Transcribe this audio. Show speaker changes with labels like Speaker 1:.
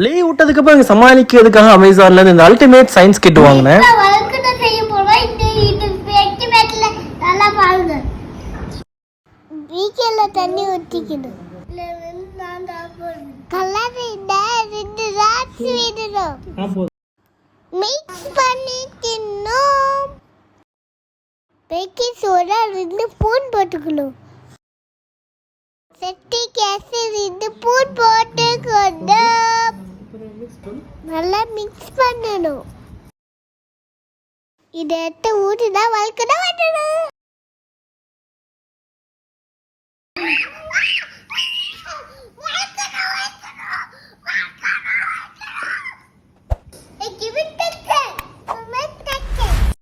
Speaker 1: Leave விட்டதுக்கு அப்புறம் இங்க சமாளிக்கிறதுக்காக அமேசான்ல இருந்து இந்த அல்டிமேட் சயின்ஸ் கிட் வாங்கினேன்.
Speaker 2: தண்ணி ஊத்திக்குது. கலர் இந்த ரெண்டு ராட்ஸ் விடுறோம். மிக்ஸ் பண்ணி தின்னோம். பேக்கிங் சோடா 2 ஸ்பூன் போட்டுக்கணும். செட்டிக் ஆசிட் 2 ஸ்பூன் போட்டுக்கணும். நல்லா மிக்ஸ் பண்ணணும். இதை எடுத்து ஊற்றினா வளர்க்கணும்.